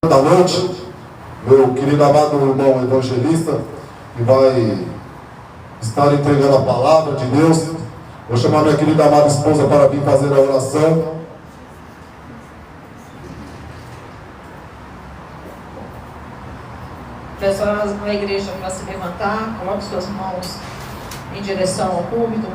Da noite, meu querido amado irmão evangelista, que vai estar entregando a palavra de Deus. Vou chamar minha querida amada esposa para vir fazer a oração. Peço a igreja para se levantar, coloque suas mãos em direção ao púlpito.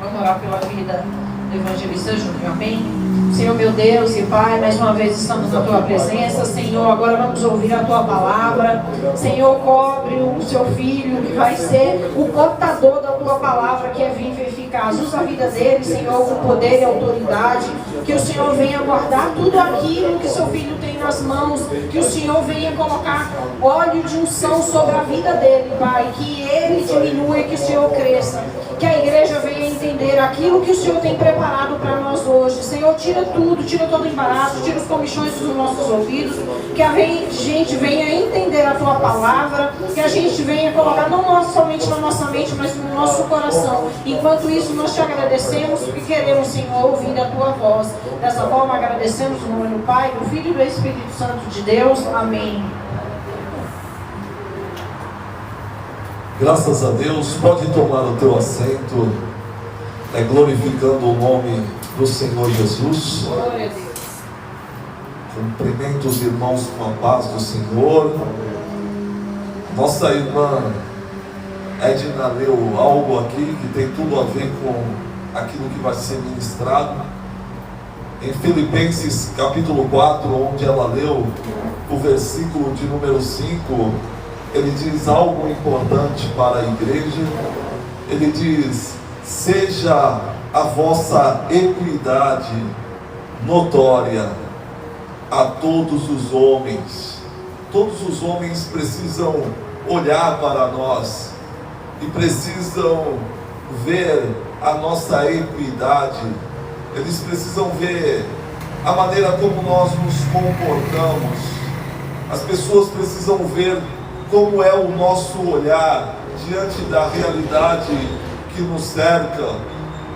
Vamos orar pela vida do evangelista Júnior, amém? Senhor meu Deus e Pai, mais uma vez estamos na Tua presença. Senhor, agora vamos ouvir a Tua palavra. Senhor, cobre o Seu Filho, que vai ser o portador da Tua palavra, que é viva e eficaz. Usa a vida dele, Senhor, com poder e autoridade. Que o Senhor venha guardar tudo aquilo que Seu Filho tem nas mãos. Que o Senhor venha colocar óleo de unção sobre a vida dele, Pai. Que ele diminua e que o Senhor cresça. Que a igreja venha entender aquilo que o Senhor tem preparado para nós hoje. Senhor, tira tudo, tira todo o embaraço, tira os comichões dos nossos ouvidos. Que a gente venha entender a Tua palavra. Que a gente venha colocar não somente na nossa mente, mas no nosso coração. Enquanto isso, nós Te agradecemos porque queremos, Senhor, ouvir a Tua voz. Dessa forma, agradecemos no nome do Pai, do Filho e do Espírito Santo de Deus. Amém. Graças a Deus, pode tomar o teu assento, glorificando o nome do Senhor Jesus. Glória a Deus. Cumprimento os irmãos com a paz do Senhor. Nossa irmã Edna leu algo aqui que tem tudo a ver com aquilo que vai ser ministrado. Em Filipenses capítulo 4, onde ela leu o versículo de número 5, ele diz algo importante para a igreja. Ele diz: seja a vossa equidade notória a todos os homens. Todos os homens precisam olhar para nós e precisam ver a nossa equidade. Eles precisam ver a maneira como nós nos comportamos. As pessoas precisam ver como é o nosso olhar diante da realidade que nos cerca.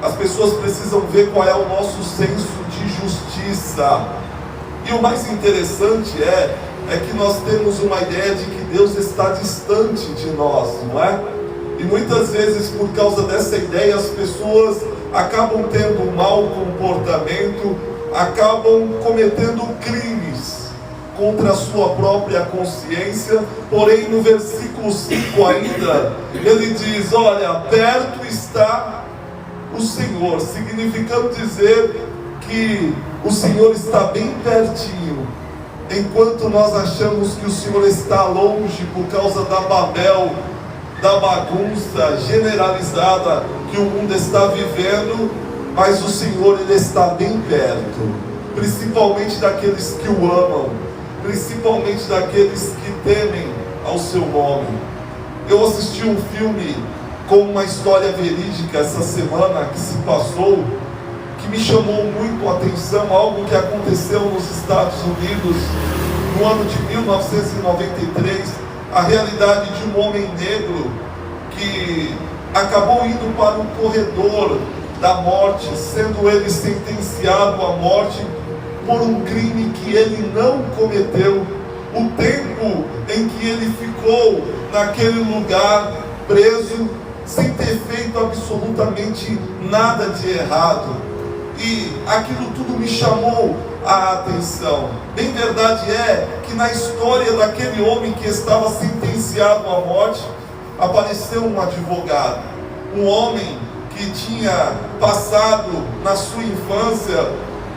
As pessoas precisam ver qual é o nosso senso de justiça. E o mais interessante é que nós temos uma ideia de que Deus está distante de nós, não é? E muitas vezes, por causa dessa ideia, as pessoas acabam tendo um mau comportamento, acabam cometendo crimes contra a sua própria consciência. Porém, no versículo 5 ainda, ele diz: olha, perto está o Senhor, significando dizer que o Senhor está bem pertinho. Enquanto nós achamos que o Senhor está longe por causa da Babel, da bagunça generalizada que o mundo está vivendo, mas o Senhor, Ele está bem perto, principalmente daqueles que o amam, principalmente daqueles que temem ao seu nome. Eu assisti um filme com uma história verídica essa semana que se passou, que me chamou muito a atenção, algo que aconteceu nos Estados Unidos no ano de 1993, a realidade de um homem negro que acabou indo para o corredor da morte, sendo ele sentenciado à morte por um crime que ele não cometeu. O tempo em que ele ficou naquele lugar preso, sem ter feito absolutamente nada de errado. E aquilo tudo me chamou a atenção. Bem verdade é que na história daquele homem que estava sentenciado à morte, apareceu um advogado, um homem que tinha passado na sua infância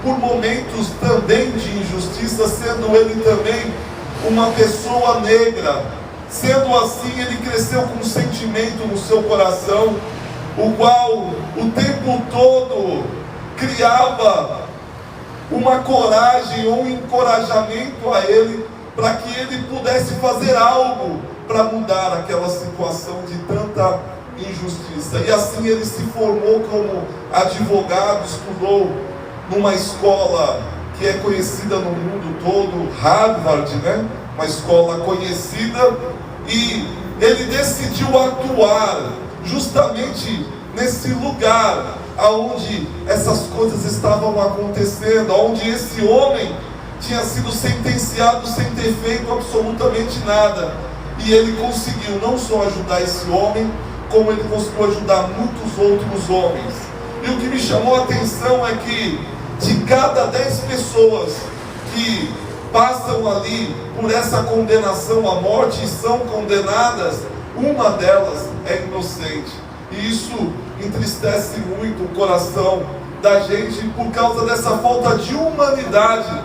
por momentos também de injustiça, sendo ele também uma pessoa negra. Sendo assim, ele cresceu com um sentimento no seu coração, o qual o tempo todo criava uma coragem ou um encorajamento a ele, para que ele pudesse fazer algo para mudar aquela situação de tanta injustiça. E assim ele se formou como advogado, estudou numa escola que é conhecida no mundo todo, Harvard, né? Uma escola conhecida, e ele decidiu atuar justamente nesse lugar aonde essas coisas estavam acontecendo, aonde esse homem tinha sido sentenciado sem ter feito absolutamente nada. E ele conseguiu não só ajudar esse homem, como ele conseguiu ajudar muitos outros homens. E o que me chamou a atenção é que de cada 10 pessoas que passam ali por essa condenação à morte e são condenadas, uma delas é inocente. E isso entristece muito o coração da gente por causa dessa falta de humanidade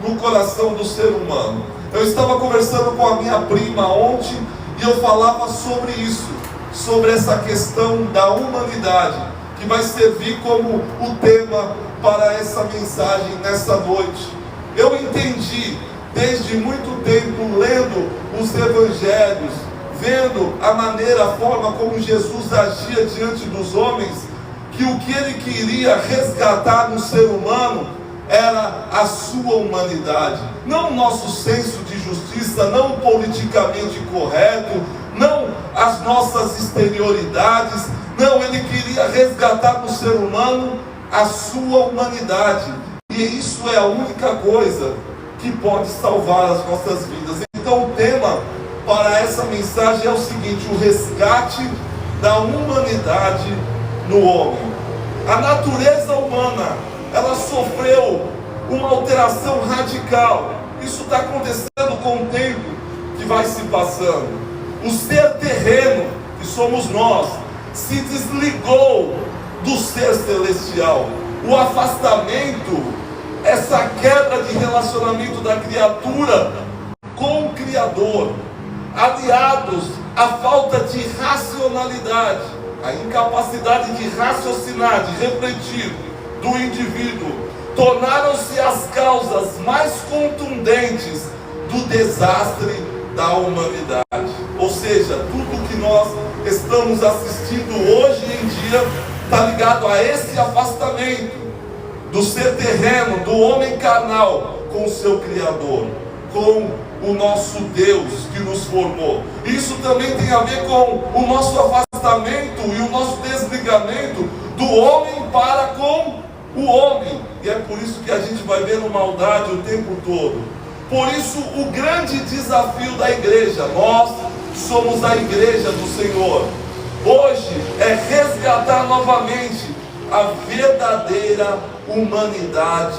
no coração do ser humano. Eu estava conversando com a minha prima ontem e eu falava sobre isso, sobre essa questão da humanidade, que vai servir como o tema para essa mensagem nessa noite. Eu entendi desde muito tempo, lendo os evangelhos, vendo a maneira, a forma como Jesus agia diante dos homens, que o que ele queria resgatar no ser humano era a sua humanidade, não o nosso senso de justiça, não o politicamente correto, não as nossas exterioridades, não, ele queria resgatar no ser humano a sua humanidade, e isso é a única coisa que pode salvar as nossas vidas. Então o tema para essa mensagem é o seguinte: o resgate da humanidade no homem. A natureza humana, ela sofreu uma alteração radical. Isso está acontecendo com o tempo que vai se passando. O ser terreno, que somos nós, se desligou do ser celestial. O afastamento, essa quebra de relacionamento da criatura com o Criador, aliados à falta de racionalidade, a incapacidade de raciocinar, de refletir do indivíduo, tornaram-se as causas mais contundentes do desastre da humanidade. Ou seja, tudo que nós estamos assistindo hoje em dia está ligado a esse afastamento do ser terreno, do homem carnal com o seu Criador, com o nosso Deus que nos formou. Isso também tem a ver com o nosso afastamento e o nosso desligamento do homem para com o homem. E é por isso que a gente vai vendo maldade o tempo todo. Por isso o grande desafio da igreja, nós somos a igreja do Senhor, hoje é resgatar novamente a verdadeira humanidade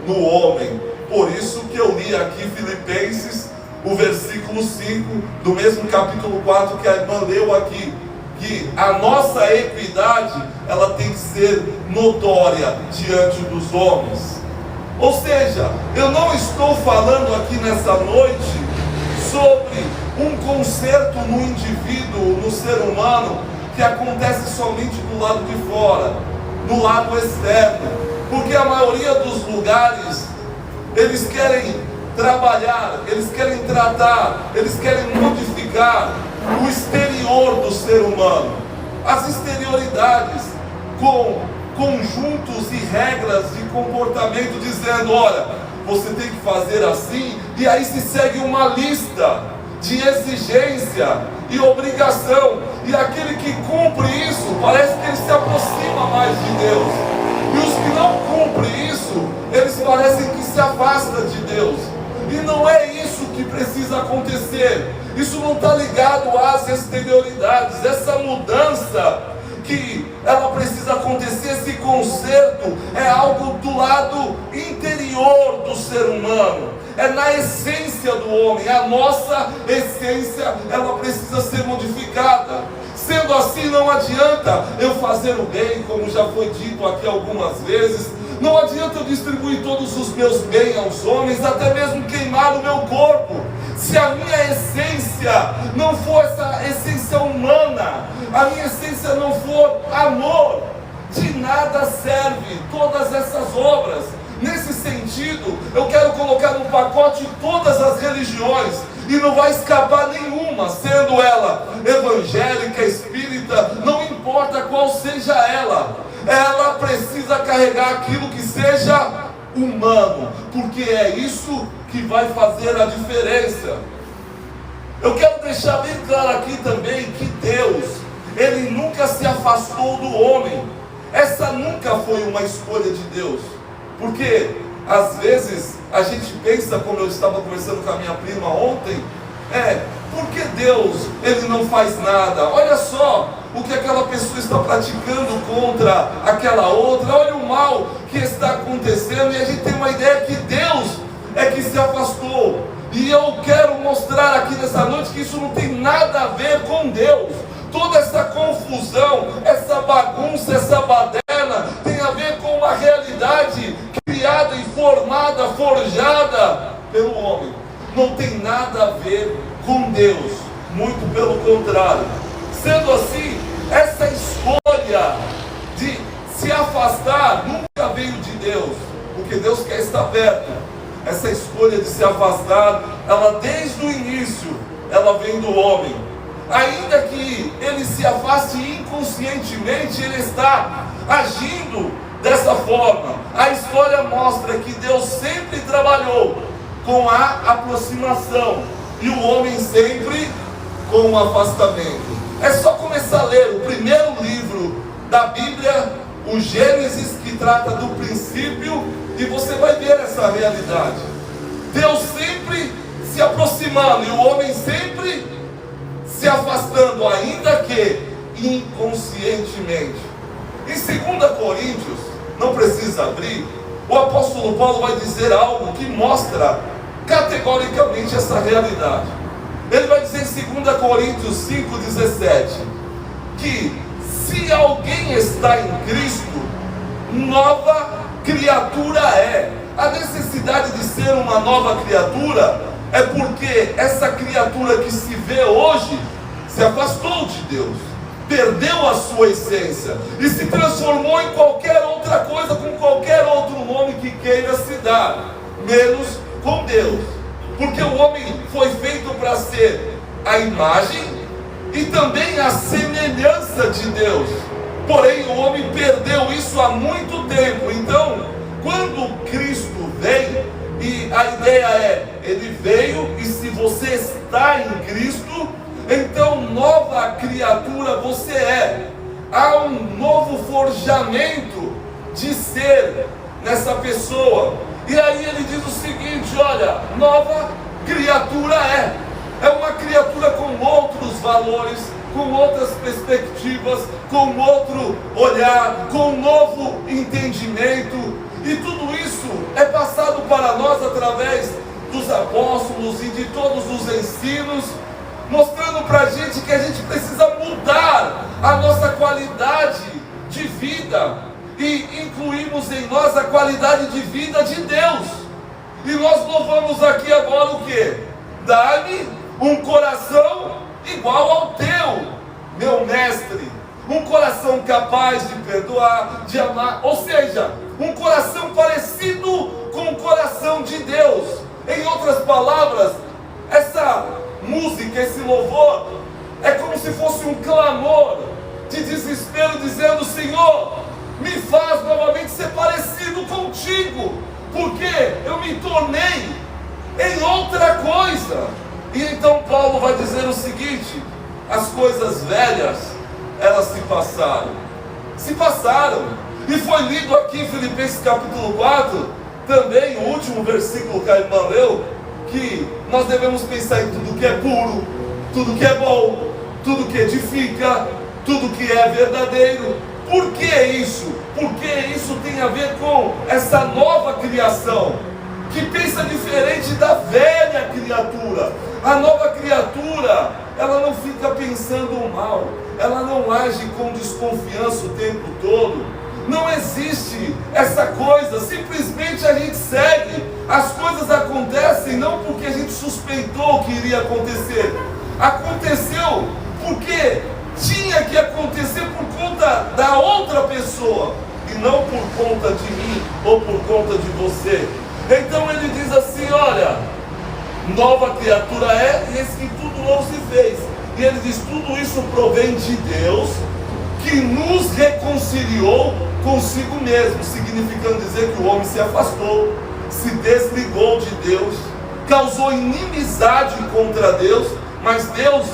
no homem. Por isso que eu li aqui Filipenses, o versículo 5, do mesmo capítulo 4 que a irmã leu aqui, que a nossa equidade, ela tem que ser notória diante dos homens. Ou seja, eu não estou falando aqui nessa noite sobre um conserto no indivíduo, no ser humano, que acontece somente do lado de fora, do lado externo, porque a maioria dos lugares eles querem trabalhar, eles querem tratar, eles querem modificar o exterior do ser humano, as exterioridades, com conjuntos e regras de comportamento, dizendo: olha, você tem que fazer assim, e aí se segue uma lista de exigência e obrigação, e aquele que cumpre isso, parece que ele se aproxima mais de Deus, e os que não cumprem isso, eles parecem que se afastam de Deus. E não é isso que precisa acontecer. Isso não está ligado às exterioridades. Essa mudança que ela precisa acontecer, esse conserto, é algo do lado interior do ser humano, é na essência do homem. A nossa essência, ela precisa ser modificada. Sendo assim, não adianta eu fazer o bem, como já foi dito aqui algumas vezes. Não adianta eu distribuir todos os meus bens aos homens, até mesmo queimar o meu corpo, se a minha essência não for essa essência humana, a minha essência não for amor, de nada serve todas essas obras. Nesse sentido, eu quero colocar no pacote todas as religiões, e não vai escapar nenhuma, sendo ela evangélica, espírita, não importa qual seja ela precisa carregar aquilo que seja humano, porque é isso que vai fazer a diferença. Eu quero deixar bem claro aqui também que Deus, Ele nunca se afastou do homem. Essa nunca foi uma escolha de Deus, porque às vezes a gente pensa, como eu estava conversando com a minha prima ontem, por que Deus, Ele não faz nada? Olha só o que aquela pessoa está praticando contra aquela outra, olha o mal que está acontecendo, e a gente tem uma ideia que Deus é que se afastou. E eu quero mostrar aqui nessa noite que isso não tem nada a ver com Deus. Toda essa confusão, essa bagunça, essa baderna, tem a ver com uma realidade criada e formada, forjada pelo homem. Não tem nada a ver com Deus, muito pelo contrário. Sendo assim, essa escolha de se afastar nunca veio de Deus, porque Deus quer estar perto. Essa escolha de se afastar, ela desde o início, ela vem do homem. Ainda que ele se afaste inconscientemente, ele está agindo dessa forma. A história mostra que Deus sempre trabalhou com a aproximação e o homem sempre com o afastamento. É só começar a ler o primeiro livro da Bíblia, o Gênesis, que trata do princípio, e você vai ver essa realidade. Deus sempre se aproximando e o homem sempre se afastando, ainda que inconscientemente. Em 2 Coríntios, não precisa abrir, o apóstolo Paulo vai dizer algo que mostra categoricamente essa realidade. Ele vai dizer em 2 Coríntios 5,17 que se alguém está em Cristo, nova criatura é. A necessidade de ser uma nova criatura é porque essa criatura que se vê hoje se afastou de Deus, perdeu a sua essência e se transformou em qualquer outra coisa, com qualquer outro nome que queira se dar, menos com Deus. Porque o homem foi feito para ser a imagem e também a semelhança de Deus. Porém, o homem perdeu isso há muito tempo. Então, quando Cristo vem, e a ideia é, Ele veio, e se você está em Cristo, então nova criatura você é. Há um novo forjamento de ser nessa pessoa. E aí ele diz o seguinte, olha, nova criatura é. É uma criatura com outros valores, com outras perspectivas, com outro olhar, com um novo entendimento. E tudo isso é passado para nós através dos apóstolos e de todos os ensinos, mostrando para a gente que a gente precisa mudar a nossa qualidade de vida e incluirmos em nós a qualidade de vida de Deus. E nós louvamos aqui agora o que? Dá-me um coração igual ao teu, meu mestre. Um coração capaz de perdoar, de amar, ou seja, um coração parecido com o coração de Deus. Em outras palavras, essa música, esse louvor, é como se fosse um clamor de desespero, dizendo, Senhor, me faz novamente ser parecido contigo, porque eu me tornei em outra coisa. E então Paulo vai dizer o seguinte, as coisas velhas, elas se passaram, e foi lido aqui em Filipenses capítulo 4, também o último versículo que a irmã leu, que nós devemos pensar em tudo que é puro, tudo que é bom, tudo que edifica, tudo que é verdadeiro. Por que isso? Porque isso tem a ver com essa nova criação, que pensa diferente da velha criatura. A nova criatura, ela não fica pensando o mal, ela não age com desconfiança o tempo todo. Não existe essa coisa, simplesmente a gente segue. As coisas acontecem não porque a gente suspeitou que iria acontecer. Aconteceu porque tinha que acontecer por conta da outra pessoa, e não por conta de mim ou por conta de você. Então ele diz assim, olha, nova criatura é, e eis que tudo novo se fez. E ele diz, tudo isso provém de Deus, que nos reconciliou consigo mesmo, significando dizer que o homem se afastou, se desligou de Deus, causou inimizade contra Deus, mas Deus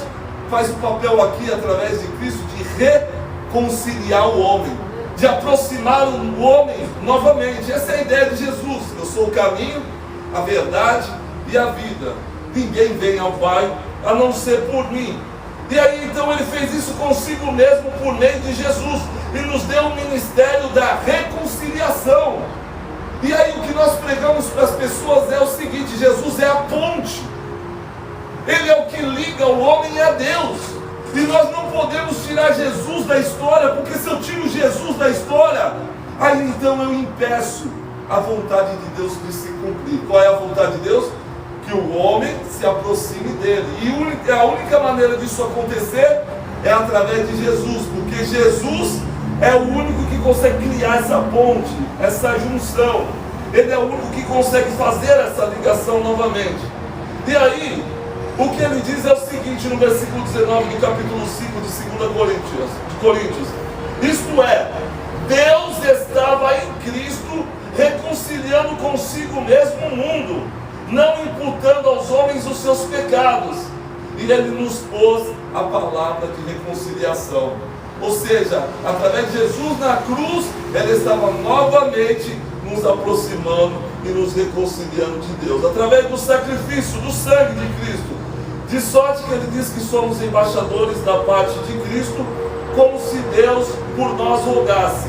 faz o papel aqui através de Cristo de reconciliar o homem, de aproximar o homem novamente. Essa é a ideia de Jesus. Eu sou o caminho, a verdade e a vida. Ninguém vem ao Pai a não ser por mim. E aí então ele fez isso consigo mesmo por meio de Jesus e nos deu o ministério da reconciliação. E aí o que nós pregamos para as pessoas é o seguinte: Jesus é a ponte, Ele é o que liga o homem a Deus. E nós não podemos tirar Jesus da história, porque se eu tiro Jesus da história, aí então eu impeço a vontade de Deus de se cumprir. Qual é a vontade de Deus? Que o homem se aproxime dele. E a única maneira disso acontecer é através de Jesus, porque Jesus é o único que consegue criar essa ponte, essa junção. Ele é o único que consegue fazer essa ligação novamente. E aí, o que ele diz é o seguinte, no versículo 19 do capítulo 5 de 2 Coríntios. Isto é, Deus estava em Cristo reconciliando consigo mesmo o mundo, não imputando aos homens os seus pecados. E ele nos pôs a palavra de reconciliação. Ou seja, através de Jesus na cruz, ele estava novamente nos aproximando e nos reconciliando de Deus, através do sacrifício, do sangue de Cristo. De sorte que ele diz que somos embaixadores da parte de Cristo, como se Deus por nós rogasse.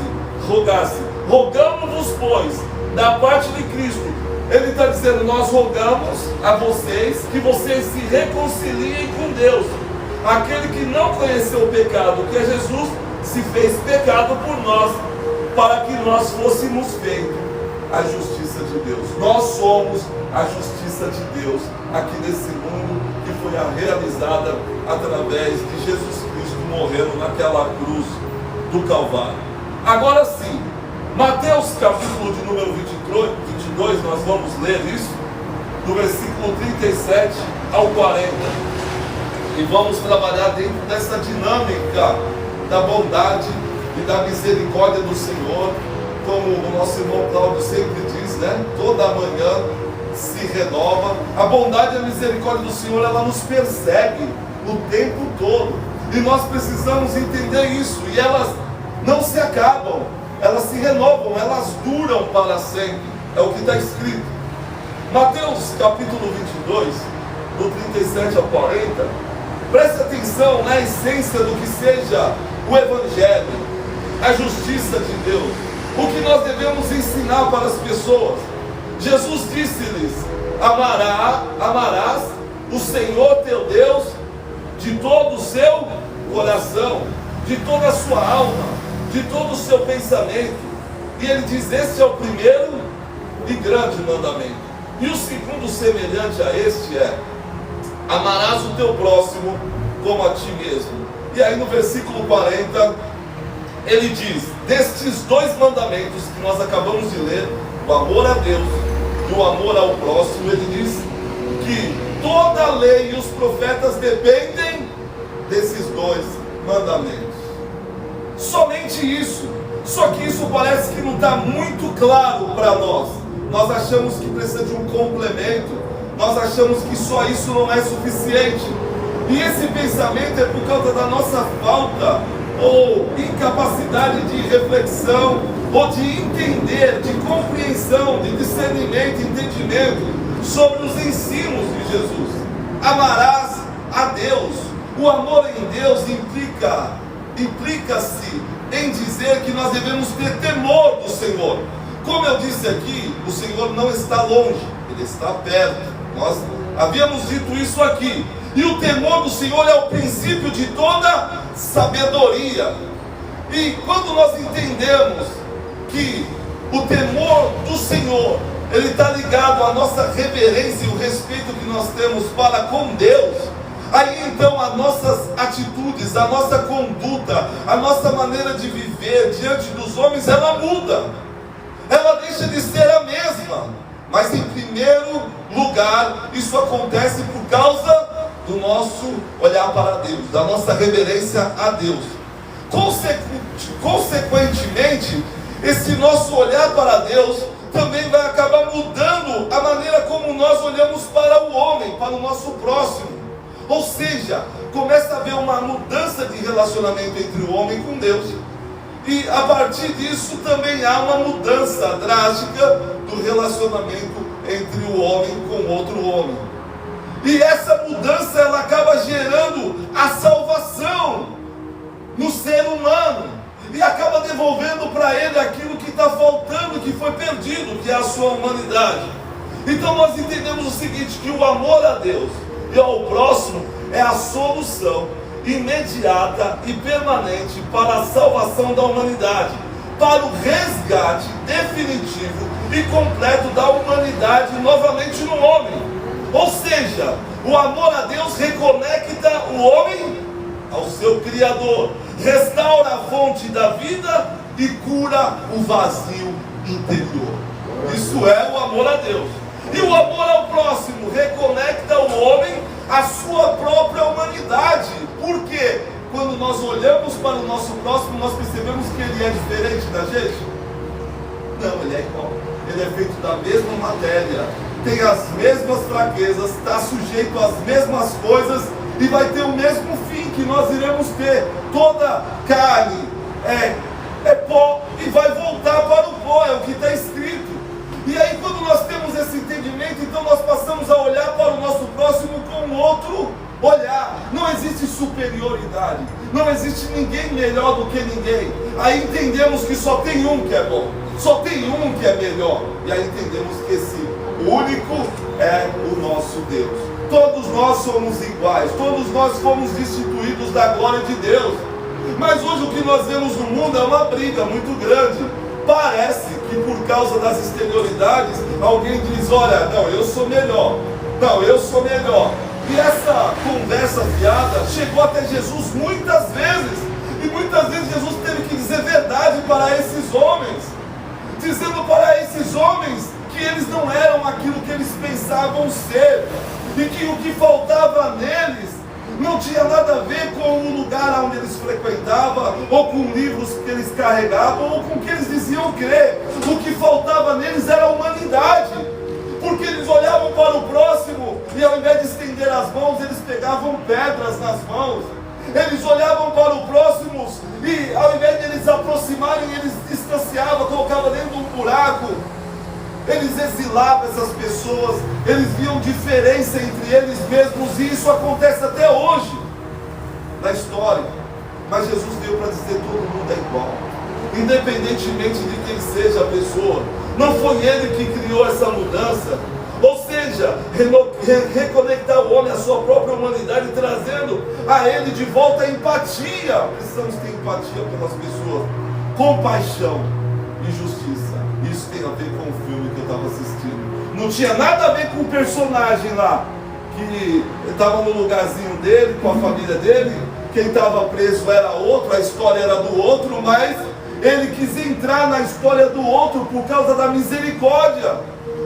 Rogamos-vos, pois, da parte de Cristo. Ele está dizendo: nós rogamos a vocês que vocês se reconciliem com Deus. Aquele que não conheceu o pecado, que é Jesus, se fez pecado por nós, para que nós fôssemos feitos a justiça de Deus. Nós somos a justiça de Deus aqui nesse mundo, que foi realizada através de Jesus Cristo morrendo naquela cruz do Calvário. Agora sim, Mateus capítulo de número 22, nós vamos ler isso, do versículo 37 ao 40. E vamos trabalhar dentro dessa dinâmica da bondade e da misericórdia do Senhor, como o nosso irmão Cláudio sempre diz, né? Toda manhã se renova. A bondade e a misericórdia do Senhor, ela nos persegue o tempo todo. E nós precisamos entender isso. E elas não se acabam, elas se renovam, elas duram para sempre. É o que está escrito. Mateus capítulo 22, do 37 ao 40. Preste atenção na essência do que seja o Evangelho, a justiça de Deus, o que nós devemos ensinar para as pessoas. Jesus disse-lhes: amarás o Senhor teu Deus de todo o seu coração, de toda a sua alma, de todo o seu pensamento. E ele diz: este é o primeiro e grande mandamento. E o segundo, semelhante a este, é: amarás o teu próximo como a ti mesmo. E aí no versículo 40, ele diz: destes dois mandamentos que nós acabamos de ler, o amor a Deus e o amor ao próximo, ele diz que toda a lei e os profetas dependem desses dois mandamentos. Somente isso. Só que isso parece que não está muito claro para nós. Nós achamos que precisa de um complemento. Nós achamos que só isso não é suficiente. E esse pensamento é por causa da nossa falta ou incapacidade de reflexão, ou de entender, de compreensão, de discernimento, entendimento sobre os ensinos de Jesus. Amarás a Deus. O amor em Deus implica-se em dizer que nós devemos ter temor do Senhor. Como eu disse aqui, o Senhor não está longe, Ele está perto. Nós havíamos dito isso aqui. E o temor do Senhor é o princípio de toda sabedoria. E quando nós entendemos que o temor do Senhor, ele está ligado à nossa reverência e o respeito que nós temos para com Deus, aí então as nossas atitudes, a nossa conduta, a nossa maneira de viver diante dos homens, ela muda. Ela deixa de ser a mesma. Mas em primeiro lugar, isso acontece por causa do nosso olhar para Deus, da nossa reverência a Deus. Consequentemente, esse nosso olhar para Deus também vai acabar mudando a maneira como nós olhamos para o homem, para o nosso próximo. Ou seja, começa a haver uma mudança de relacionamento entre o homem com Deus. E a partir disso também há uma mudança drástica do relacionamento entre o homem com outro homem. E essa mudança ela acaba gerando a salvação no ser humano e acaba devolvendo para ele aquilo que está faltando, que foi perdido, que é a sua humanidade. Então nós entendemos o seguinte, que o amor a Deus e ao próximo é a solução imediata e permanente para a salvação da humanidade, para o resgate definitivo e completo da humanidade novamente no homem. Ou seja, o amor a Deus reconecta o homem ao seu Criador, restaura a fonte da vida e cura o vazio interior. Isso é o amor a Deus. E o amor ao próximo reconecta o homem à sua própria humanidade. Por quê? Quando nós olhamos para o nosso próximo, nós percebemos que ele é diferente da gente? Não, ele é igual. Ele é feito da mesma matéria, tem as mesmas fraquezas, está sujeito às mesmas coisas e vai ter o mesmo fim que nós iremos ter. Toda carne é pó e vai voltar para o pó, é o que está escrito. E aí quando nós temos esse entendimento, então nós passamos a olhar para o nosso próximo com outro olhar. Não existe superioridade, não existe ninguém melhor do que ninguém. Aí entendemos que só tem um que é bom, só tem um que é melhor. E aí entendemos que esse único é o nosso Deus. Todos nós somos iguais, todos nós fomos destituídos da glória de Deus. Mas hoje o que nós vemos no mundo é uma briga muito grande. Parece que por causa das exterioridades, alguém diz, olha, não, eu sou melhor, não, eu sou melhor. E essa conversa fiada chegou até Jesus muitas vezes. E muitas vezes Jesus teve que dizer verdade para esses homens, dizendo para esses homens que eles não eram aquilo que eles pensavam ser, e que o que faltava neles não tinha nada a ver com o lugar onde eles frequentavam, ou com livros que eles carregavam, ou com o que eles diziam crer. O que faltava neles era a humanidade, porque eles olhavam para o próximo e ao invés de estender as mãos, eles pegavam pedras nas mãos. Eles olhavam para o próximo e ao invés de eles aproximarem, eles distanciavam, colocavam dentro de um buraco. Eles exilavam essas pessoas, eles viam diferença entre eles mesmos, e isso acontece até hoje na história. Mas Jesus veio para dizer que todo mundo é igual, independentemente de quem seja a pessoa. Não foi ele que criou essa mudança, ou seja, reconectar o homem à sua própria humanidade, trazendo a ele de volta a empatia. Precisamos ter empatia pelas pessoas, compaixão e justiça. Isso tem a ver com o filme que eu estava assistindo. Não tinha nada a ver com o personagem lá, que estava no lugarzinho dele, com a família dele. Quem estava preso era outro, a história era do outro, mas ele quis entrar na história do outro por causa da misericórdia,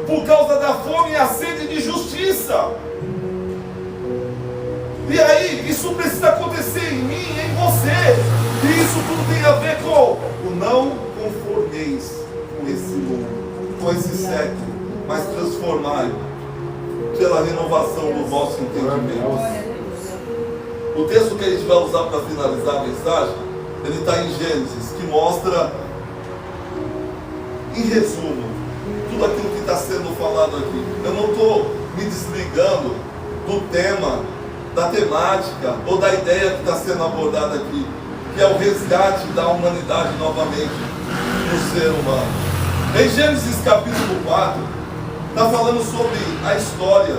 por causa da fome e a sede de justiça. E aí, isso precisa acontecer em mim e em você. E isso tudo tem a ver com o não conformeis com esse mundo, com esse século, mas transformai pela renovação do vosso entendimento. O texto que a gente vai usar para finalizar a mensagem, ele está em Gênesis, que mostra, em resumo, tudo aquilo que está sendo falado aqui. Eu não estou me desligando do tema, da temática ou da ideia que está sendo abordada aqui, que é o resgate da humanidade novamente no ser humano. Em Gênesis capítulo 4, está falando sobre a história,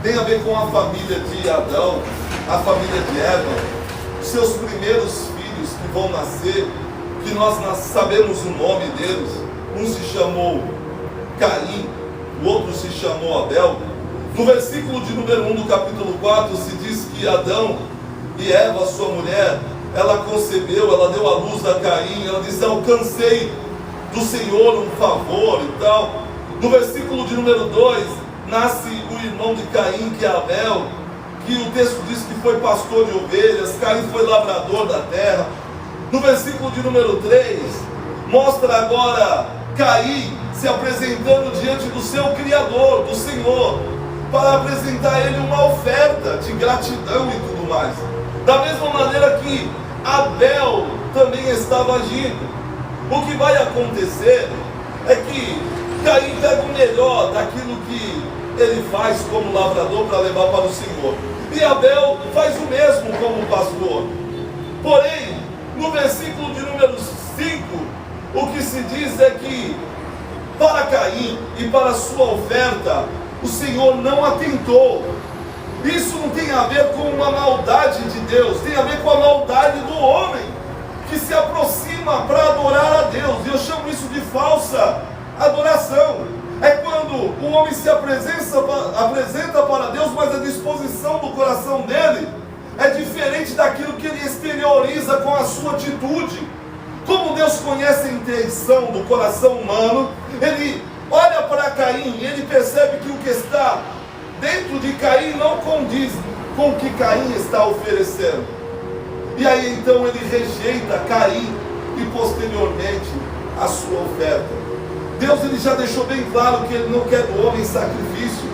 tem a ver com a família de Adão, a família de Eva, seus primeiros filhos que vão nascer, que nós sabemos o nome deles. Um se chamou Caim, o outro se chamou Abel. No versículo de número 1 do capítulo 4 se diz que Adão e Eva, sua mulher, ela concebeu, ela deu à luz a Caim. Ela disse: alcancei do Senhor um favor e tal. No versículo de número 2 nasce o irmão de Caim, que é Abel, que o texto diz que foi pastor de ovelhas. Caim foi lavrador da terra. No versículo de número 3 mostra agora Caim se apresentando diante do seu Criador, do Senhor, para apresentar a ele uma oferta de gratidão e tudo mais. Da mesma maneira que Abel também estava agindo. O que vai acontecer é que Caim pega o melhor daquilo que ele faz como lavrador para levar para o Senhor. E Abel faz o mesmo como pastor. Porém, no versículo de número 5, o que se diz é que para Caim e para a sua oferta, o Senhor não atentou. Isso não tem a ver com uma maldade de Deus, tem a ver com a maldade do homem, que se aproxima para adorar a Deus. E eu chamo isso de falsa adoração. É quando o homem se apresenta para Deus, mas a disposição do coração dele é diferente daquilo que ele exterioriza com a sua atitude. Como Deus conhece a intenção do coração humano, ele olha para Caim e ele percebe que o que está dentro de Caim não condiz com o que Caim está oferecendo. E aí então ele rejeita Caim e posteriormente a sua oferta. Deus ele já deixou bem claro que ele não quer do homem sacrifício,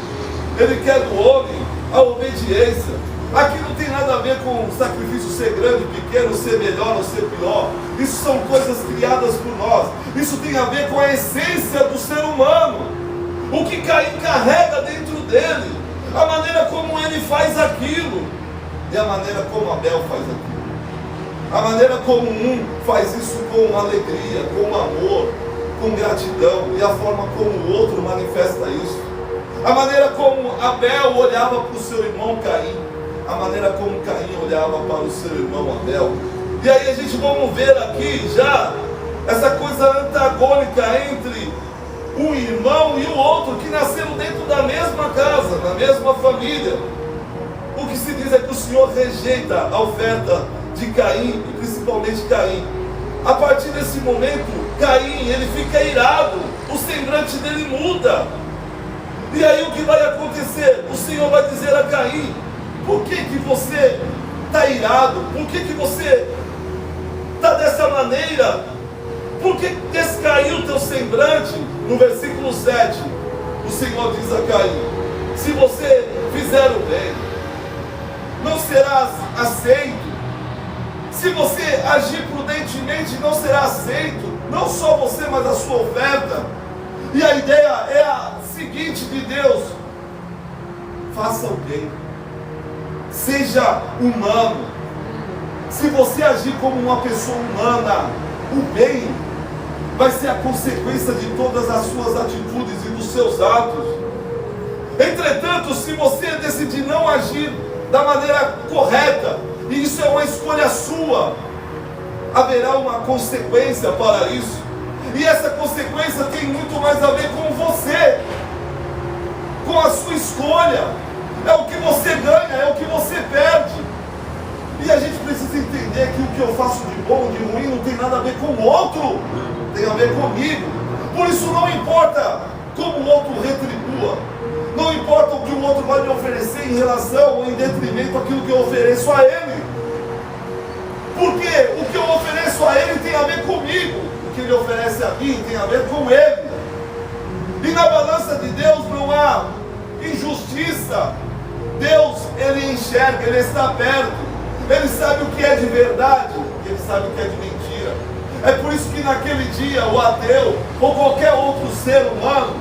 ele quer do homem a obediência. Aqui não tem nada a ver com sacrifício ser grande, pequeno, ser melhor ou ser pior. Isso são coisas criadas por nós. Isso tem a ver com a essência do ser humano. O que Caim carrega dentro dele, a maneira como ele faz aquilo e a maneira como Abel faz aquilo. A maneira como um faz isso com alegria, com amor, com gratidão, e a forma como o outro manifesta isso. A maneira como Abel olhava para o seu irmão Caim, a maneira como Caim olhava para o seu irmão Abel. E aí a gente vamos ver aqui já essa coisa antagônica entre um irmão e o outro, que nasceram dentro da mesma casa, da mesma família. O que se diz é que o Senhor rejeita a oferta de Caim, e principalmente Caim. A partir desse momento, Caim, ele fica irado, o semblante dele muda. E aí o que vai acontecer? O Senhor vai dizer a Caim: por que você está irado? Por que você está dessa maneira? Por que descaiu o teu semblante? No versículo 7, o Senhor diz a Caim: se você fizer o bem, não serás aceito. Se você agir prudentemente, não será aceito. Não só você, mas a sua oferta. E a ideia é a seguinte de Deus: faça o bem, seja humano. Se você agir como uma pessoa humana, o bem vai ser a consequência de todas as suas atitudes e dos seus atos. Entretanto, se você decidir não agir da maneira correta, e isso é uma escolha sua, haverá uma consequência para isso. E essa consequência tem muito mais a ver com você, com a sua escolha. É o que você ganha, é o que você perde. E a gente precisa entender que o que eu faço de bom, de ruim, não tem nada a ver com o outro, tem a ver comigo. Por isso não importa como o outro retribua, não importa o que o outro vai me oferecer em relação ou em detrimento àquilo que eu ofereço a ele. Porque o que eu ofereço a ele tem a ver comigo, o que ele oferece a mim tem a ver com ele. E na balança de Deus não há injustiça. Deus, ele enxerga, ele está perto, ele sabe o que é de verdade, ele sabe o que é de mentira. É por isso que naquele dia o ateu ou qualquer outro ser humano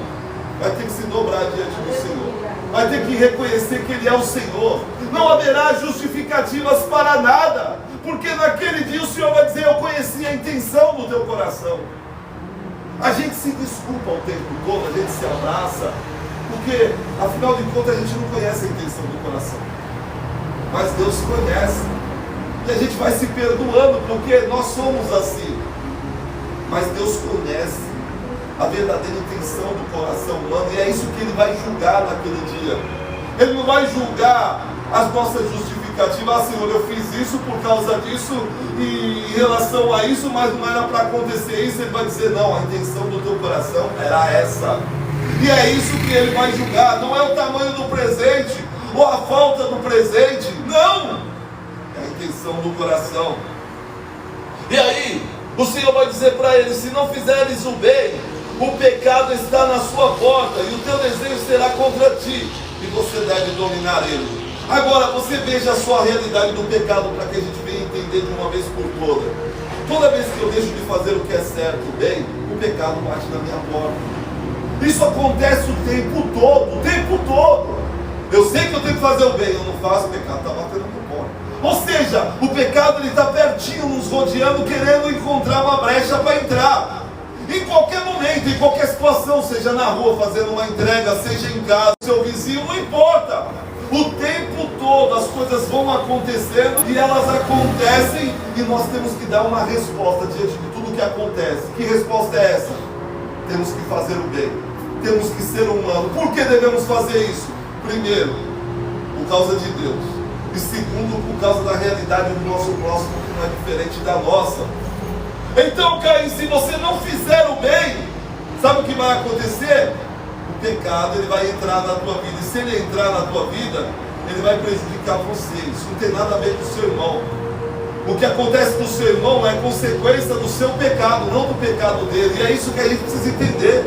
vai ter que se dobrar diante do Senhor, vai ter que reconhecer que ele é o Senhor. Não haverá justificativas para nada, porque naquele dia o Senhor vai dizer: eu conheci a intenção do teu coração. A gente se desculpa o tempo todo, a gente se abraça, porque afinal de contas a gente não conhece a intenção do coração, mas Deus conhece, e a gente vai se perdoando porque nós somos assim. Mas Deus conhece a verdadeira intenção do coração humano, e é isso que ele vai julgar naquele dia. Ele não vai julgar as nossas justificativas: ah, Senhor, eu fiz isso por causa disso, e em relação a isso, mas não era para acontecer isso. Ele vai dizer: não, a intenção do teu coração era essa. E é isso que ele vai julgar. Não é o tamanho do presente ou a falta do presente, não, é a intenção do coração. E aí o Senhor vai dizer para ele: se não fizeres o bem, o pecado está na sua porta, e o teu desejo será contra ti, e você deve dominar ele. Agora você veja a sua realidade do pecado, para que a gente venha entender de uma vez por todas. Toda vez que eu deixo de fazer o que é certo, o bem, o pecado bate na minha porta. Isso acontece o tempo todo, o tempo todo. Eu sei que eu tenho que fazer o bem, eu não faço, o pecado está batendo na porta. Ou seja, o pecado ele está pertinho, nos rodeando, querendo encontrar uma brecha para entrar. Em qualquer momento, em qualquer situação, seja na rua fazendo uma entrega, seja em casa, seu vizinho, não importa. O tempo todo as coisas vão acontecendo e elas acontecem e nós temos que dar uma resposta diante de tudo que acontece. Que resposta é essa? Temos que fazer o bem, temos que ser humano. Por que devemos fazer isso? Primeiro, por causa de Deus, e segundo, por causa da realidade do nosso próximo, que não é diferente da nossa. Então, Caim, se você não fizer o bem, sabe o que vai acontecer? O pecado ele vai entrar na tua vida, e se ele entrar na tua vida, ele vai prejudicar você. Isso não tem nada a ver com o seu irmão. O que acontece com o seu irmão é consequência do seu pecado, não do pecado dele. E é isso que a gente precisa entender.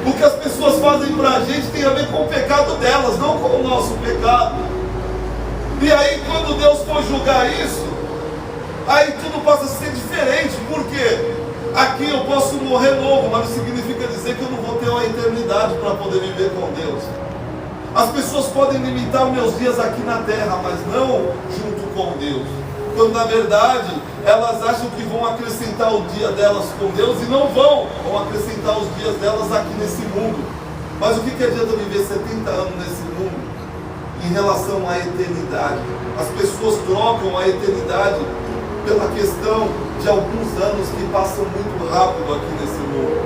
O que as pessoas fazem pra gente tem a ver com o pecado delas, não com o nosso pecado. E aí quando Deus for julgar isso, aí tudo passa a ser diferente. Por quê? Aqui eu posso morrer novo, mas não significa dizer que eu não vou ter uma eternidade para poder viver com Deus. As pessoas podem limitar os meus dias aqui na terra, mas não junto com Deus. Quando na verdade elas acham que vão acrescentar o dia delas com Deus e não vão acrescentar os dias delas aqui nesse mundo. Mas o que adianta viver 70 anos nesse mundo em relação à eternidade? As pessoas trocam a eternidade pela questão de alguns anos que passam muito rápido aqui nesse mundo.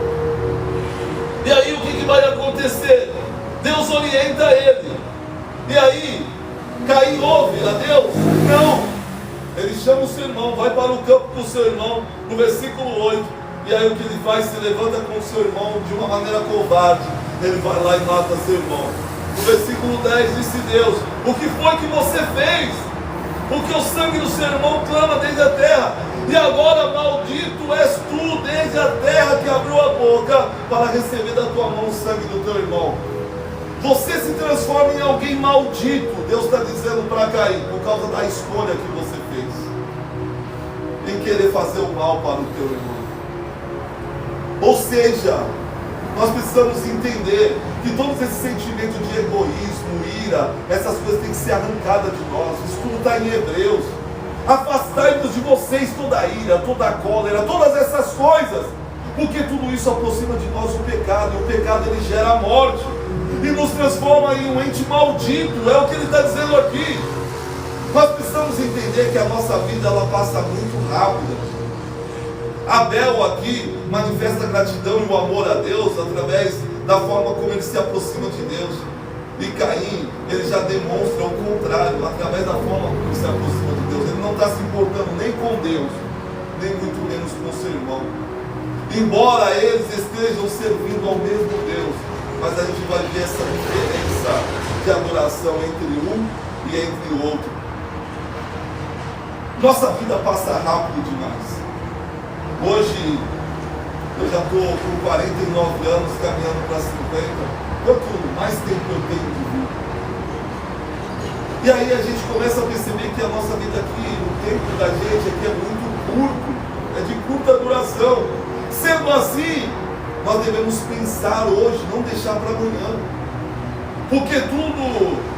E aí o que vai acontecer? Deus orienta ele. E aí, Caim ouve a Deus? Não. Ele chama o seu irmão, vai para o campo com o seu irmão, no versículo 8. E aí o que ele faz? Se levanta com o seu irmão de uma maneira covarde. Ele vai lá e mata seu irmão. No versículo 10 disse Deus: o que foi que você fez? Porque o sangue do seu irmão clama desde a terra. E agora maldito és tu desde a terra que abriu a boca para receber da tua mão o sangue do teu irmão. Você se transforma em alguém maldito. Deus está dizendo para Caim, por causa da escolha que você fez em querer fazer o mal para o teu irmão. Ou seja, nós precisamos entender que todos esses sentimentos de egoísmo, ira, essas coisas têm que ser arrancadas de nós. Isso tudo está em Hebreus. Afastai-vos de vocês toda a ira, toda a cólera, todas essas coisas, porque tudo isso aproxima de nós o pecado, e o pecado ele gera a morte e nos transforma em um ente maldito. É o que ele está dizendo aqui. Nós precisamos entender que a nossa vida ela passa muito rápida. Abel aqui manifesta a gratidão e o amor a Deus através da forma como ele se aproxima de Deus. E Caim, ele já demonstra o contrário, através da forma como ele se aproxima de Deus. Ele não está se importando nem com Deus, nem muito menos com o seu irmão. Embora eles estejam servindo ao mesmo Deus, mas a gente vai ver essa diferença de adoração entre um e entre o outro. Nossa vida passa rápido demais. Hoje, eu já estou com 49 anos, caminhando para 50. Quanto mais tempo eu tenho de vida? E aí a gente começa a perceber que a nossa vida aqui, o tempo da gente aqui é muito curto, é de curta duração. Sendo assim, nós devemos pensar hoje, não deixar para amanhã. Porque tudo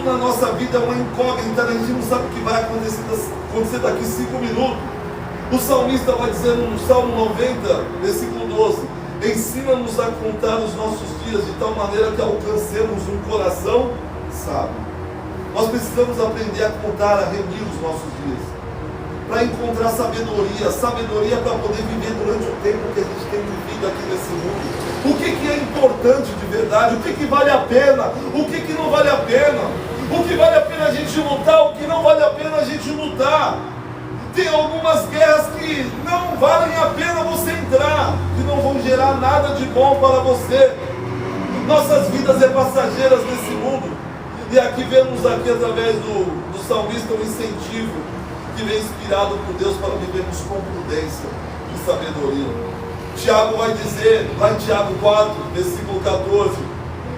na nossa vida é uma incógnita, a gente não sabe o que vai acontecer daqui 5 minutos. O salmista vai dizer no Salmo 90, versículo 12: ensina-nos a contar os nossos dias de tal maneira que alcancemos um coração sábio. Nós precisamos aprender a contar, a remir os nossos dias, para encontrar sabedoria para poder viver durante o tempo que a gente tem vivido aqui nesse mundo. O que é importante de verdade, o que vale a pena, o que não vale a pena, o que vale a pena a gente lutar, o que não vale a pena a gente lutar. Tem algumas guerras que não valem a pena você entrar, que não vão gerar nada de bom para você. Nossas vidas é passageiras nesse mundo. E aqui vemos aqui através do salmista um incentivo que vem inspirado por Deus para vivermos com prudência e sabedoria. Tiago vai dizer, lá em Tiago 4, versículo 14,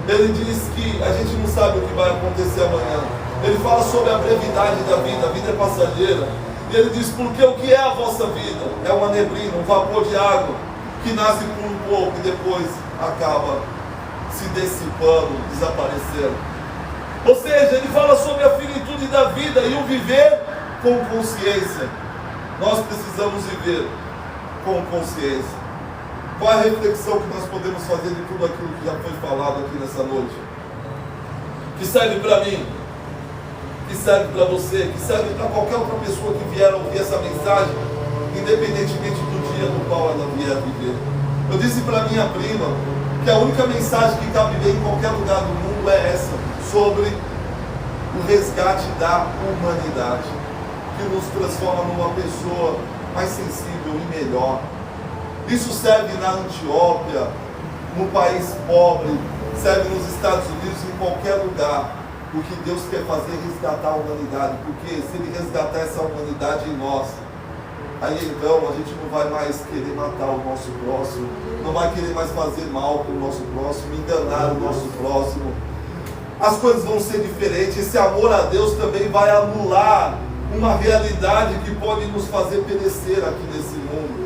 ele diz que a gente não sabe o que vai acontecer amanhã. Ele fala sobre a brevidade da vida é passageira. E ele diz: porque o que é a vossa vida? É uma neblina, um vapor de água, que nasce por um pouco e depois acaba se dissipando, desaparecendo. Ou seja, ele fala sobre a finitude da vida e o viver com consciência. Nós precisamos viver com consciência. Qual é a reflexão que nós podemos fazer de tudo aquilo que já foi falado aqui nessa noite? Que serve para mim, que serve para você, que serve para qualquer outra pessoa que vier ouvir essa mensagem, independentemente do dia no qual ela vier viver. Eu disse para minha prima que a única mensagem que cabe bem em qualquer lugar do mundo é essa, sobre o resgate da humanidade, que nos transforma numa pessoa mais sensível e melhor. Isso serve na Etiópia, no país pobre, serve nos Estados Unidos, em qualquer lugar. O que Deus quer fazer é resgatar a humanidade, porque se Ele resgatar essa humanidade em nós, aí então a gente não vai mais querer matar o nosso próximo, não vai querer mais fazer mal para o nosso próximo, enganar o nosso próximo. As coisas vão ser diferentes. Esse amor a Deus também vai anular uma realidade que pode nos fazer perecer aqui nesse mundo.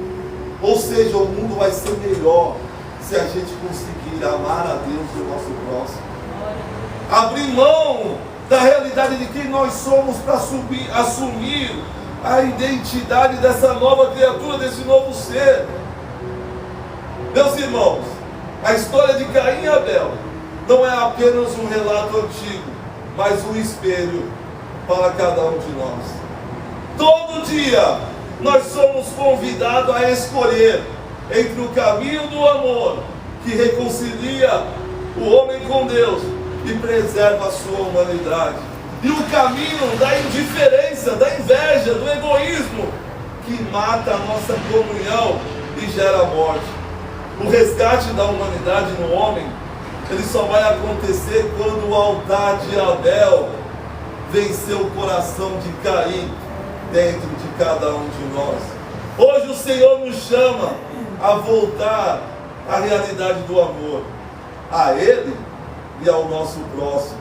Ou seja, o mundo vai ser melhor se a gente conseguir amar a Deus e o nosso próximo. Abrir mão da realidade de quem nós somos para assumir a identidade dessa nova criatura, desse novo ser. Meus irmãos, a história de Caim e Abel não é apenas um relato antigo, mas um espelho para cada um de nós. Todo dia nós somos convidados a escolher entre o caminho do amor, que reconcilia o homem com Deus e preserva a sua humanidade, e o caminho da indiferença, da inveja, do egoísmo, que mata a nossa comunhão e gera morte. O resgate da humanidade no homem, ele só vai acontecer quando o altar de Abel vencer o coração de Caim dentro de cada um de nós. Hoje o Senhor nos chama a voltar à realidade do amor, a Ele e ao nosso próximo.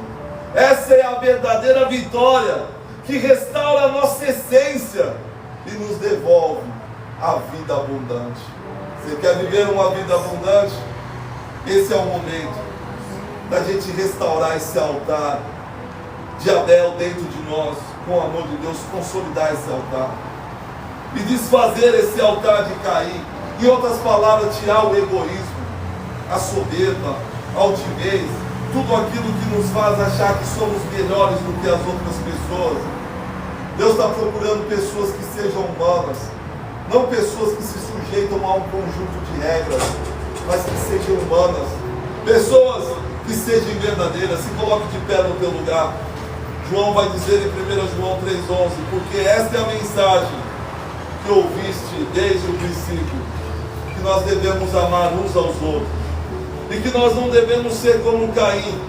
Essa é a verdadeira vitória que restaura a nossa essência e nos devolve a vida abundante. Você quer viver uma vida abundante? Esse é o momento da gente restaurar esse altar de Abel dentro de nós, com o amor de Deus, consolidar esse altar e desfazer esse altar de Caim. Em outras palavras, tirar o egoísmo, a soberba, a altivez, tudo aquilo que nos faz achar que somos melhores do que as outras pessoas. Deus está procurando pessoas que sejam humanas, não pessoas que se sujeitam a um conjunto de regras, mas que sejam humanas, pessoas que sejam verdadeiras. Se coloque de pé no teu lugar. João vai dizer em 1 João 3,11, porque esta é a mensagem que ouviste desde o princípio, que nós devemos amar uns aos outros, e que nós não devemos ser como Caim,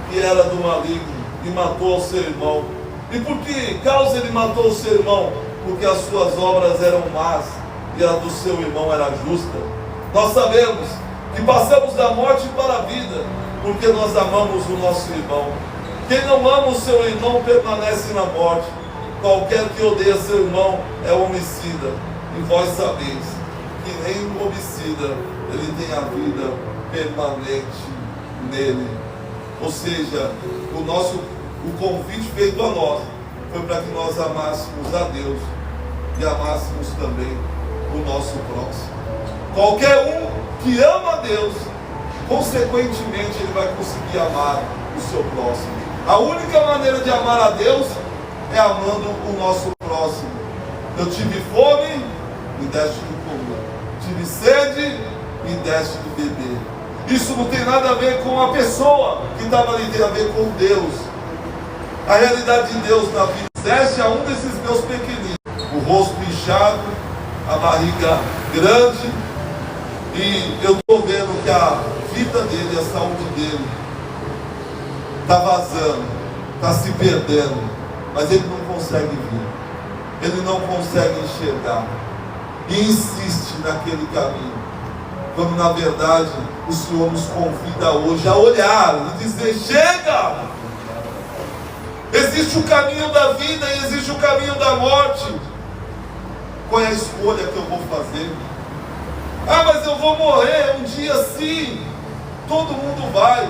que era do maligno e matou o seu irmão. E por que causa ele matou o seu irmão? Porque as suas obras eram más e a do seu irmão era justa. Nós sabemos que passamos da morte para a vida, porque nós amamos o nosso irmão. Quem não ama o seu irmão permanece na morte. Qualquer que odeia seu irmão é homicida. E vós sabeis que nem o homicida ele tem a vida permanente nele. Ou seja, o convite feito a nós foi para que nós amássemos a Deus e amássemos também o nosso próximo. Qualquer um que ama a Deus, consequentemente ele vai conseguir amar o seu próximo. A única maneira de amar a Deus é amando o nosso próximo. Eu tive fome, me deste de comer. Tive sede, me deste de beber. Isso não tem nada a ver com a pessoa que estava ali, tem a ver com Deus. A realidade de Deus na vida. Deste a um desses meus pequeninos, o rosto inchado, a barriga grande, e eu estou vendo que a vida dele, a saúde dele está vazando, está se perdendo, mas ele não consegue ver, ele não consegue enxergar, e insiste naquele caminho, quando na verdade o Senhor nos convida hoje a olhar e dizer: chega! Existe o caminho da vida e existe o caminho da morte. Qual é a escolha que eu vou fazer? Ah, mas eu vou morrer um dia sim. Todo mundo vai.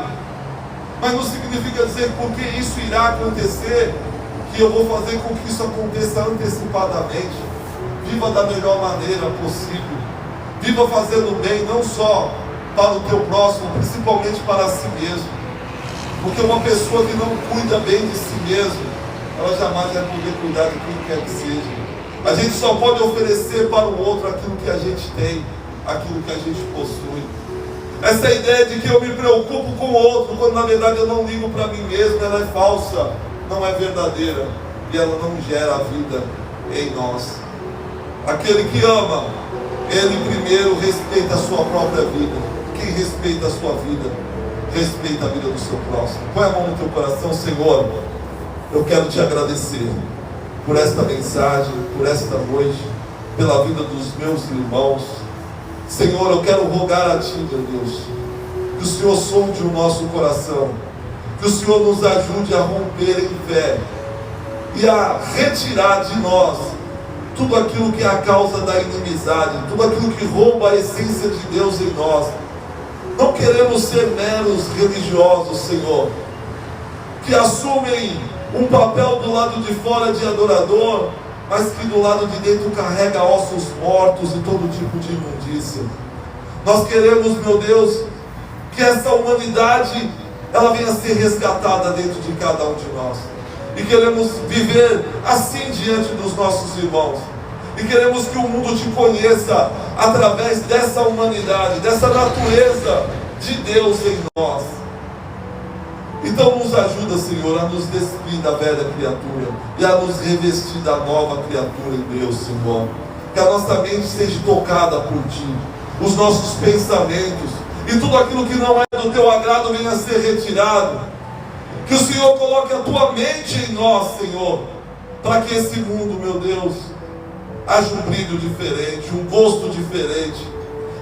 Mas não significa dizer que porque isso irá acontecer, que eu vou fazer com que isso aconteça antecipadamente. Viva da melhor maneira possível. Viva fazendo bem, não só para o teu próximo, principalmente para si mesmo. Porque uma pessoa que não cuida bem de si mesmo, ela jamais vai poder cuidar de quem quer que seja. A gente só pode oferecer para o outro aquilo que a gente tem, aquilo que a gente possui. Essa ideia de que eu me preocupo com o outro, quando na verdade eu não ligo para mim mesmo, ela é falsa, não é verdadeira, e ela não gera a vida em nós. Aquele que ama, ele primeiro respeita a sua própria vida. Quem respeita a sua vida, respeita a vida do seu próximo. Põe a mão no teu coração. Senhor, eu quero te agradecer por esta mensagem, por esta noite, pela vida dos meus irmãos. Senhor, eu quero rogar a Ti, meu Deus, que o Senhor sonde o nosso coração, que o Senhor nos ajude a romper em fé e a retirar de nós tudo aquilo que é a causa da inimizade, tudo aquilo que rouba a essência de Deus em nós. Não queremos ser meros religiosos, Senhor, que assumem um papel do lado de fora de adorador, mas que do lado de dentro carrega ossos mortos e todo tipo de imundícia. Nós queremos, meu Deus, que essa humanidade ela venha a ser resgatada dentro de cada um de nós. E queremos viver assim diante dos nossos irmãos. E queremos que o mundo te conheça através dessa humanidade, dessa natureza de Deus em nós. Então nos ajuda, Senhor, a nos despir da velha criatura e a nos revestir da nova criatura em Deus, Senhor. Que a nossa mente seja tocada por Ti, os nossos pensamentos e tudo aquilo que não é do Teu agrado venha a ser retirado. Que o Senhor coloque a Tua mente em nós, Senhor, para que esse mundo, meu Deus, haja um brilho diferente, um gosto diferente,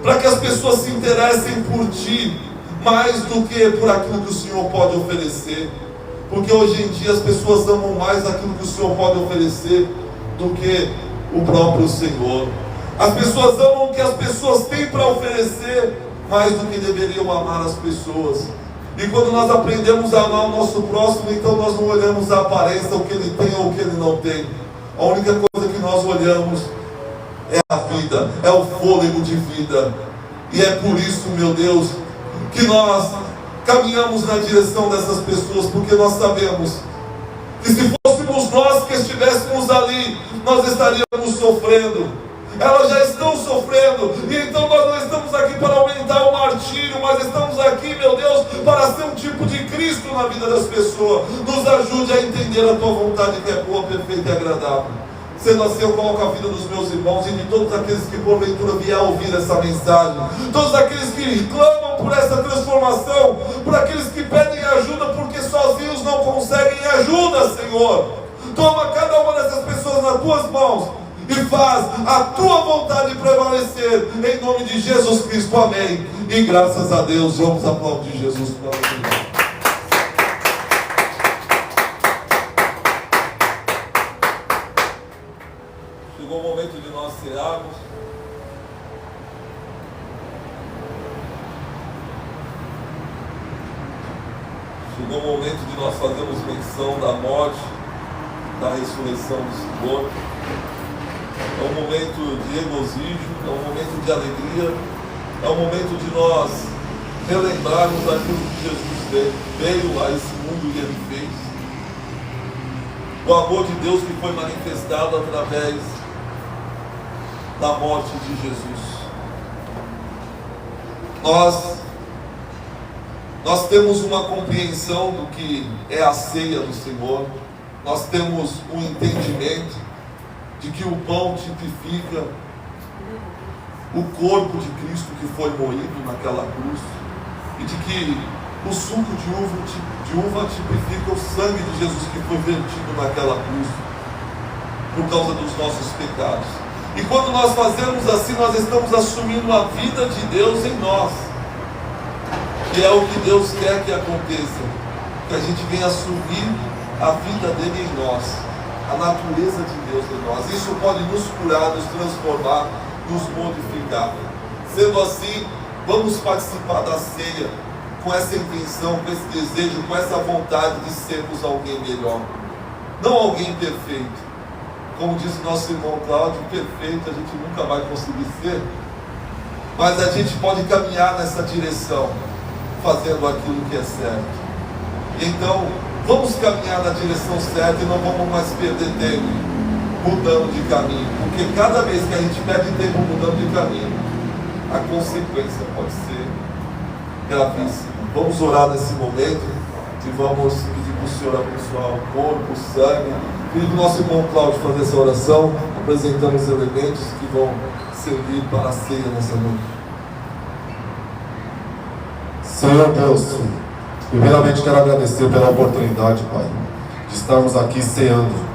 para que as pessoas se interessem por Ti, mais do que por aquilo que o Senhor pode oferecer. Porque hoje em dia as pessoas amam mais aquilo que o Senhor pode oferecer do que o próprio Senhor. As pessoas amam o que as pessoas têm para oferecer mais do que deveriam amar as pessoas. E quando nós aprendemos a amar o nosso próximo, então nós não olhamos a aparência, o que ele tem ou o que ele não tem. A única coisa que nós olhamos é a vida, é o fôlego de vida. E é por isso, meu Deus, que nós caminhamos na direção dessas pessoas, porque nós sabemos que se fôssemos nós que estivéssemos ali, nós estaríamos sofrendo. Elas já estão sofrendo, e então nós não estamos aqui para aumentar o martírio, mas estamos aqui, meu Deus, para ser um tipo de Cristo na vida das pessoas. Nos ajude a entender a Tua vontade, que é boa, perfeita e agradável. Sendo assim, eu coloco a vida dos meus irmãos e de todos aqueles que porventura vier a ouvir essa mensagem, todos aqueles que clamam por essa transformação, por aqueles que pedem ajuda porque sozinhos não conseguem ajuda, Senhor. Toma cada uma dessas pessoas nas Tuas mãos e faz a Tua vontade prevalecer, em nome de Jesus Cristo, amém. E graças a Deus, vamos aplaudir Jesus pela vida. Chegou o momento de nós cearmos. Chegou o momento de nós fazermos menção da morte, da ressurreição do Senhor. É um momento de regozijo, é um momento de alegria, é um momento de nós relembrarmos aquilo que Jesus veio a esse mundo e Ele fez. O amor de Deus que foi manifestado através da morte de Jesus. Nós temos uma compreensão do que é a ceia do Senhor. Nós temos um entendimento de que o pão tipifica o corpo de Cristo que foi moído naquela cruz, e de que o suco de uva tipifica o sangue de Jesus que foi vertido naquela cruz por causa dos nossos pecados. E quando nós fazemos assim, nós estamos assumindo a vida de Deus em nós, que é o que Deus quer que aconteça, que a gente venha assumir a vida dele em nós, a natureza de Deus em nós. Isso pode nos curar, nos transformar, nos modificar. Sendo assim, vamos participar da ceia com essa intenção, com esse desejo, com essa vontade de sermos alguém melhor. Não alguém perfeito. Como diz o nosso irmão Cláudio, perfeito a gente nunca vai conseguir ser. Mas a gente pode caminhar nessa direção, fazendo aquilo que é certo. Então, vamos caminhar na direção certa e não vamos mais perder tempo mudando de caminho. Porque cada vez que a gente perde tempo mudando de caminho, a consequência pode ser gravíssima. Vamos orar nesse momento e vamos pedir para o Senhor abençoar o corpo, o sangue. Pedir para o nosso irmão Cláudio fazer essa oração, apresentando os elementos que vão servir para a ceia nessa noite. Senhor Deus, primeiramente quero agradecer pela oportunidade, Pai, de estarmos aqui ceando.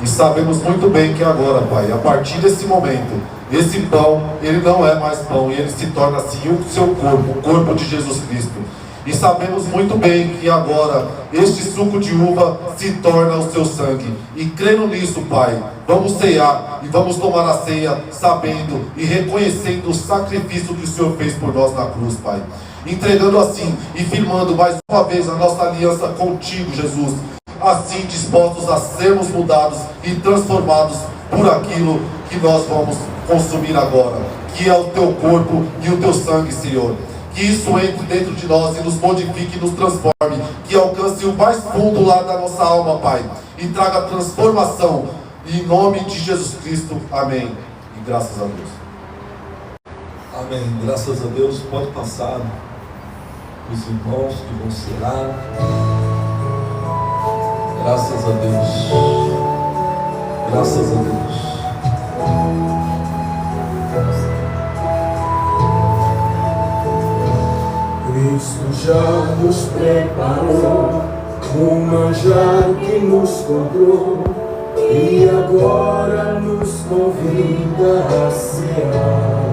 E sabemos muito bem que agora, Pai, a partir desse momento, esse pão, ele não é mais pão, e ele se torna assim o seu corpo, o corpo de Jesus Cristo. E sabemos muito bem que agora este suco de uva se torna o seu sangue. E crendo nisso, Pai, vamos cear e vamos tomar a ceia sabendo e reconhecendo o sacrifício que o Senhor fez por nós na cruz, Pai. Entregando assim e firmando mais uma vez a nossa aliança contigo, Jesus. Assim dispostos a sermos mudados e transformados por aquilo que nós vamos consumir agora, que é o teu corpo e o teu sangue, Senhor. Que isso entre dentro de nós e nos modifique e nos transforme, que alcance o mais fundo lá da nossa alma, Pai, e traga transformação, em nome de Jesus Cristo, amém, e graças a Deus. Amém, graças a Deus. Pode passar os irmãos que vão cear. Graças a Deus, graças a Deus. Cristo já nos preparou um manjar que nos comprou e agora nos convida a cear.